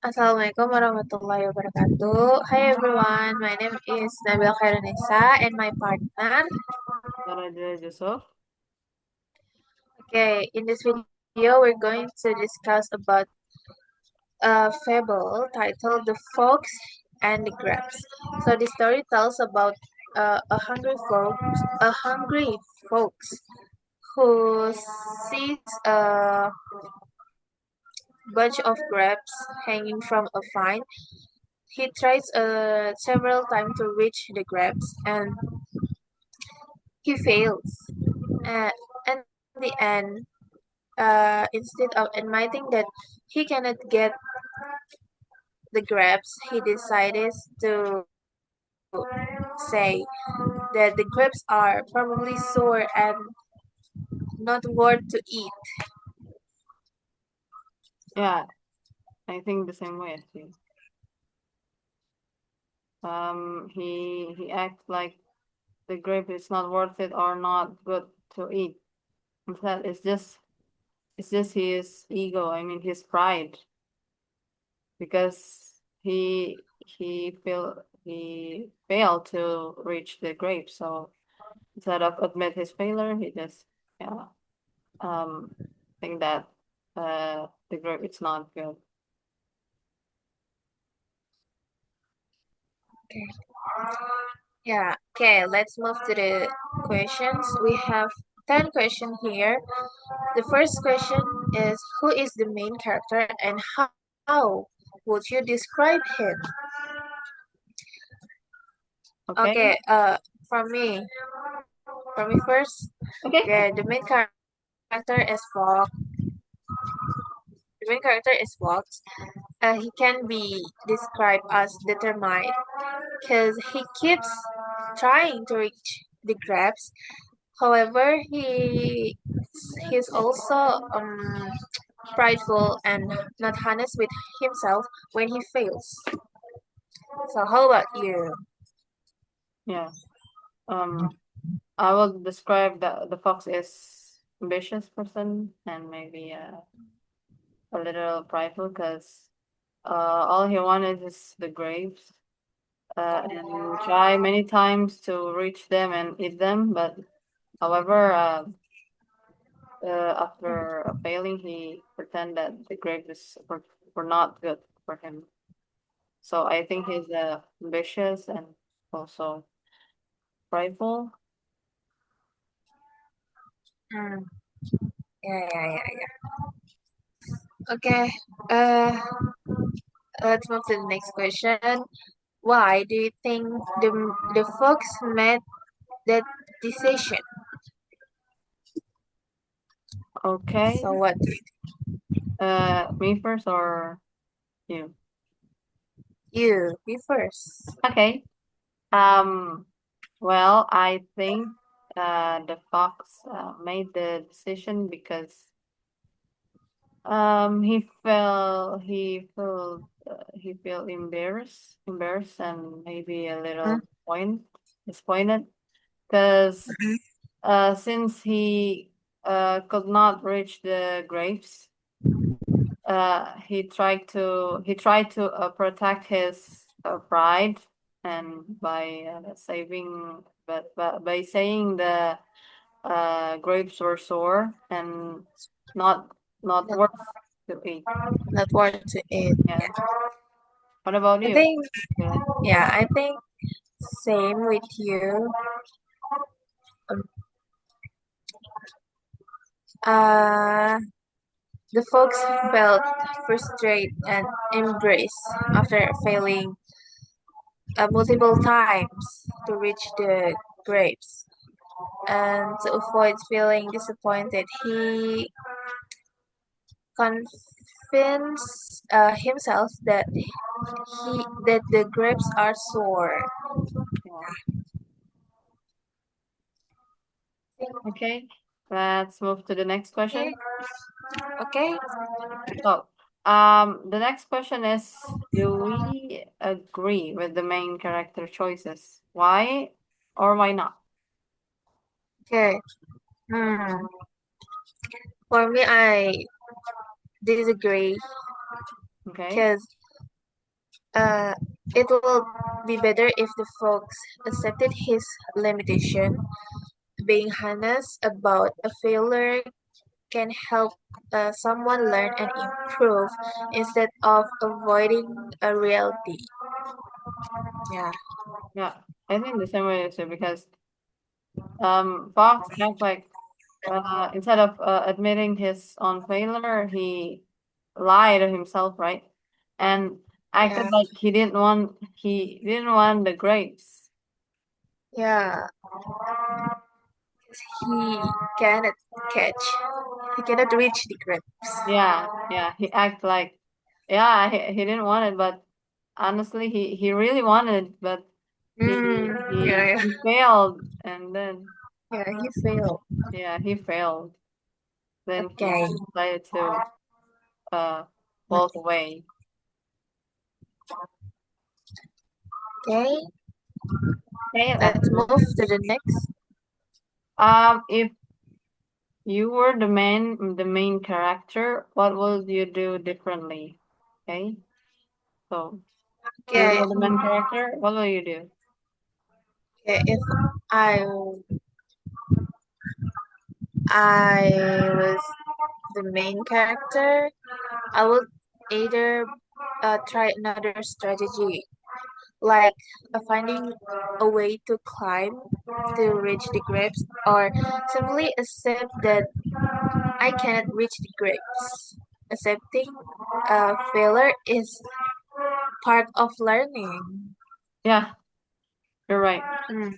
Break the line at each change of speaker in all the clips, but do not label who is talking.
Assalamualaikum warahmatullahi wabarakatuh. Hi everyone, my name is Nabila Khairunnisa and my partner.
Jusuf.
Okay, in this video we're going to discuss about a fable titled The Fox and the Grapes. So the story tells about a hungry folks who sees a bunch of grapes hanging from a vine. He tries several times to reach the grapes and he fails. Uh, and in the end, instead of admitting that he cannot get the grapes, he decided to say that the grapes are probably sour and not worth to eat.
Yeah, I think the same way as you. He acts like the grape is not worth it or not good to eat. Instead, it's just his ego. I mean, his pride, because he failed to reach the grape. So instead of admit his failure, he just yeah um think that the grape is not good.
Okay. Yeah. Okay, let's move to the questions. We have 10 questions here. The first question is who is the main character and how would you describe him?
Okay.
Okay, for me first,
Okay.
yeah, the main character is Fox. He can be described as determined because he keeps trying to reach the grabs. However, he's also prideful and not honest with himself when he fails. So how about you?
Yeah. Um, I will describe the fox is ambitious person and maybe a little prideful because all he wanted is the grapes and try many times to reach them and eat them, but however, after failing, he pretend that the grapes were not good for him. So I think he's ambitious and also prideful.
Mm, yeah. Okay. Uh, let's move to the next question. Why do you think the fox made that decision?
Okay.
So what do
Me first or you?
you be first?
Okay. Um, well, I think the fox made the decision because he felt embarrassed and maybe a little disappointed because since he could not reach the grapes, he tried to protect his pride and by saving but by saying the grapes were sour and not not
Not,
worth to eat.
not worth to eat.
Yeah. What about
I
you?
think,
Yeah.
yeah, I think same with you. Um, uh, the folks felt frustrated and embraced after failing multiple times to reach the grapes. And to avoid feeling disappointed, he convinced himself that the grapes are sour.
Yeah. Okay. Let's move to the next
Okay,
question.
okay.
So, the next question is, do we agree with the main character choices? Why or why not?
Okay. Hmm. For me, I disagree
Okay.
because uh, it will be better if the folks accepted his limitation. Being honest about a failure can help someone learn and improve instead of avoiding a reality. Yeah,
Yeah, I think the same way too because Fox act like instead of admitting his own failure, he lied to himself, right? And acted
yeah,
like he didn't want the grapes.
yeah. He cannot catch. He cannot reach the grapes.
Yeah, yeah. He act like yeah, he didn't want it, but honestly he really wanted it, but he
Yeah,
he
yeah,
he failed and then
yeah. He failed.
yeah, he failed. Then he
Okay,
decided to uh walk away.
okay.
Okay, let's
Let's
move.
move to the next.
If you were the main character, what would you do differently? Okay, so you
Okay,
were the main character. What will you do?
okay. If I I was the main character, I would either try another strategy, like finding a way to climb to reach the grapes, or simply accept that I cannot reach the grapes. Accepting failure is part of learning.
Yeah, you're right.
Mm,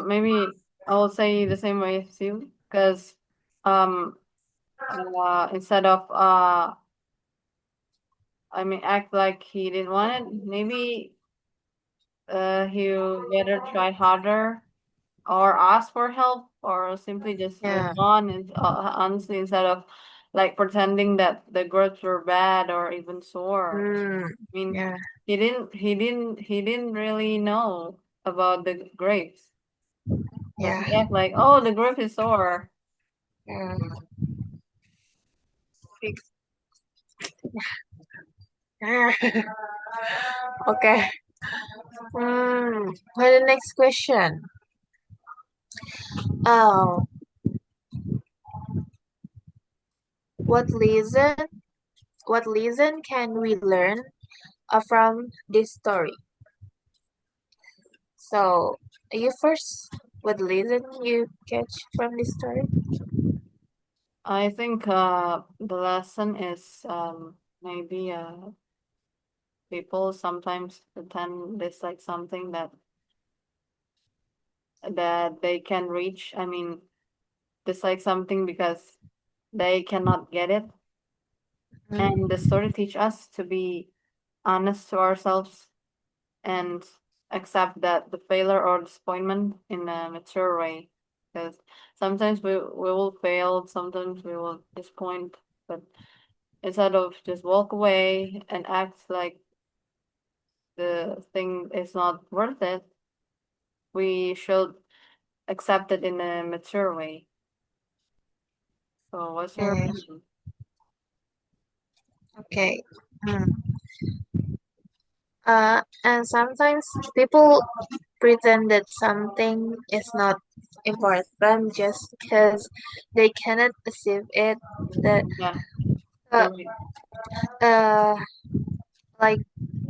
Maybe I will say the same way as you, because um, instead of I mean, act like he didn't want it. Maybe he better try harder or ask for help or simply just move
yeah.
on. And honestly, instead of like pretending that the grades were bad or even sore.
Mm,
I mean,
yeah.
he didn't really know about the grapes. So
Yeah.
he act like, oh, the grape is sore.
Yeah. Okay. For the next question. Oh, what lesson? What lesson can we learn from this story? So, you first. What lesson you catch from this story?
I think the lesson is maybe people sometimes pretend it's like something that they can reach. I mean, dislike something because they cannot get it. And the
Mm,
story teach us to be honest to ourselves and accept that the failure or disappointment in a mature way. Because sometimes we will fail, sometimes we will disappoint, but instead of just walk away and act like the thing is not worth it, we should accept it in a mature way. So what's your
okay.
opinion?
Okay. Mm. And sometimes people pretend that something is not important just because they cannot achieve it. That
Yeah,
uh,
you're right.
uh like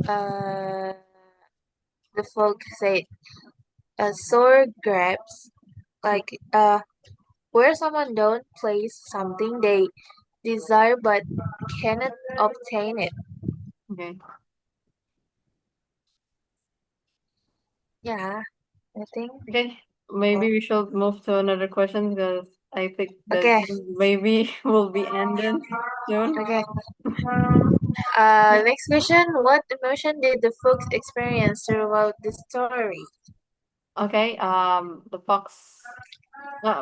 uh the folk say sore grabs like where someone don't place something they desire but cannot obtain it.
Okay.
Yeah, I think.
Okay. Maybe we should move to another question because I think the
Okay,
maybe will be ended soon.
okay. Next question. What emotion did the folks experience throughout the story?
Okay. The fox.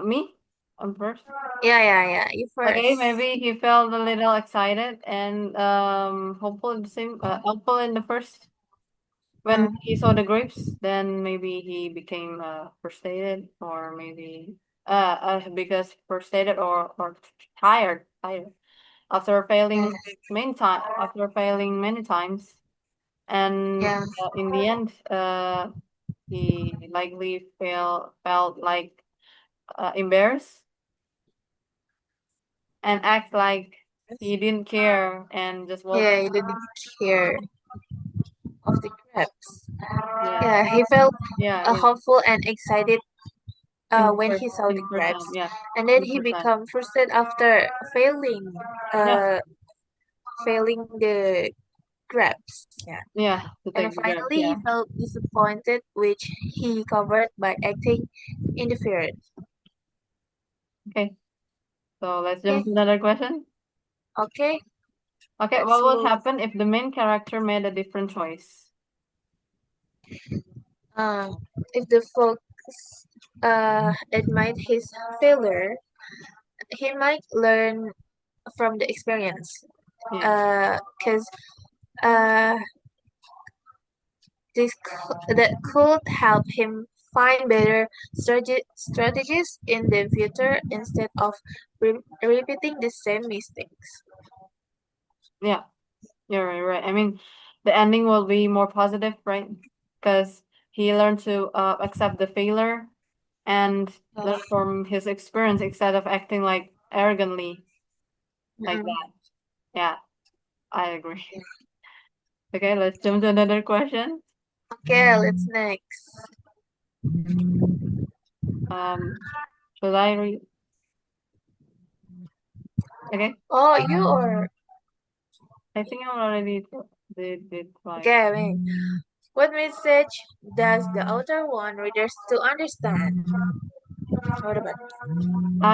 Me. I'm first.
Yeah, yeah, yeah. You
Okay.
first.
Maybe he felt a little excited and hopeful in the same hopeful in the first when
Mm,
he saw the grapes. Then maybe he became frustrated or maybe because frustrated or tired. after failing many times, and
Yeah.
in the end, he likely felt like embarrassed and act like he didn't care and just walk.
Yeah, he didn't care of the crabs.
Yeah,
Yeah, he felt
yeah, in
hopeful and excited
in the
when
first
he saw
in
the
the first
crabs,
time. Yeah,
and then
in the
he
first time.
became frustrated after
Yeah,
uh, failing the crabs. Yeah,
yeah, to
and
take the grab.
finally he
Yeah.
felt disappointed, which he covered by acting indifferent.
Okay, so let's
Okay,
jump to another question.
okay,
Okay,
let's
what would
move.
happen if the main character made a different choice?
Uh, if the folks admit his failure, he might learn from the experience.
Yeah,
Because uh, that could help him find better strategies in the future instead of repeating the same mistakes.
yeah, you're right. I mean, the ending will be more positive, right? Because he learned to accept the failure and
Uh,
learn from his experience instead of acting like arrogantly like
mm,
that. Yeah, I agree. Okay, let's jump to another question.
okay, let's next.
Um, should I read? Okay,
Oh, you or
I think I already did twice.
okay? I mean, what message does the author want readers to understand? What about?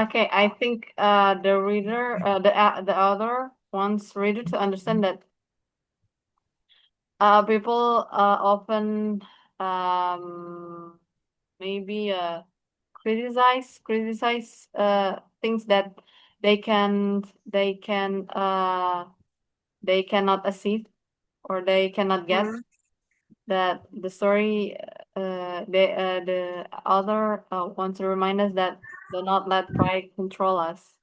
Okay, I think the author wants reader to understand that people often um maybe criticize things that they can they cannot achieve or they cannot get,
Mm,
that the story the author wants to remind us that do not let pride control us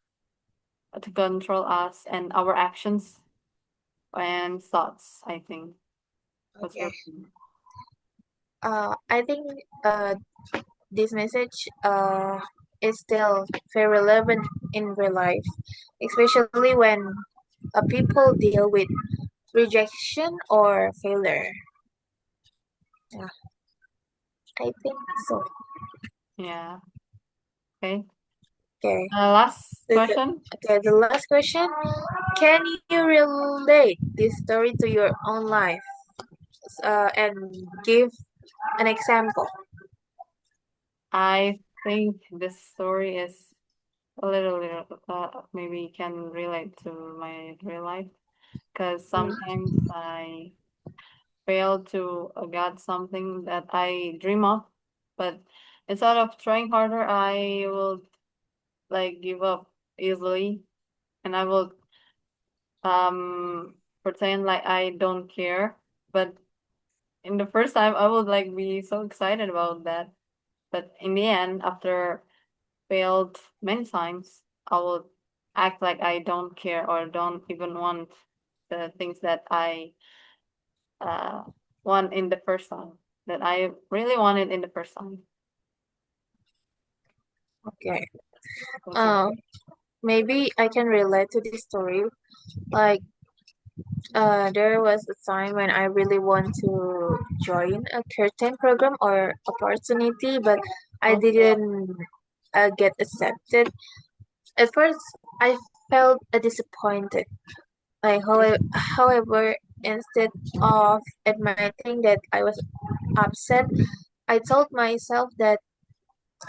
and our actions and thoughts, I think. What's your
okay.
opinion?
I think this message is still very relevant in real life, especially when people deal with rejection or failure. Yeah, I think so.
Yeah. Okay.
Okay.
Last
The,
question.
okay, the last question. Can you relate this story to your own life and give an example?
I think this story is a little maybe can relate to my real life because
Mm,
sometimes I fail to get something that I dream of, but instead of trying harder, I will like give up easily, and I will pretend like I don't care. But in the first time, I would like be so excited about that. But in the end, after failed many times, I will act like I don't care or don't even want the things that I uh want in the first time that I really wanted in the first time.
okay.
What's your
Um, Maybe I can relate to this story. Like, there was a time when I really want to join a curtain program or opportunity, but I
okay?
didn't get accepted. At first, I felt disappointed. Like, however, instead of admitting that I was upset, I told myself that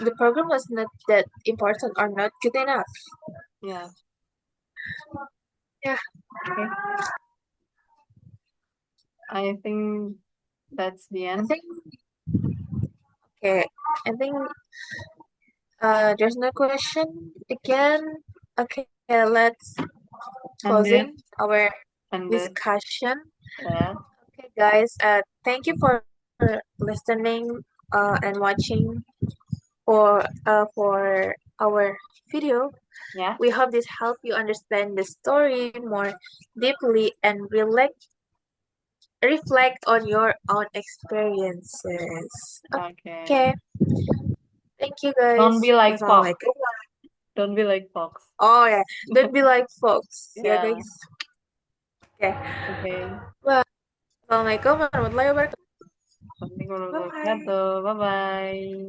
the program was not that important or not good enough.
Yeah.
Yeah,
Okay. I think that's the
I
end.
think okay. I think there's no question again. Okay, let's
And
closing
then
our
and then
discussion.
yeah.
Okay, guys. Thank you for listening and watching for our video.
Yeah.
We hope this helped you understand the story more deeply and reflect on your own experiences.
Okay.
Okay, thank you guys.
Don't be like Fox.
Wassalamualaikum.
Don't be like Fox.
Oh yeah, don't be like folks. Yeah
Yeah.
guys. Okay.
Okay.
Bye. Assalamualaikum warahmatullahi wabarakatuh.
Assalamualaikum warahmatullahi
Bye.
wabarakatuh. Bye bye.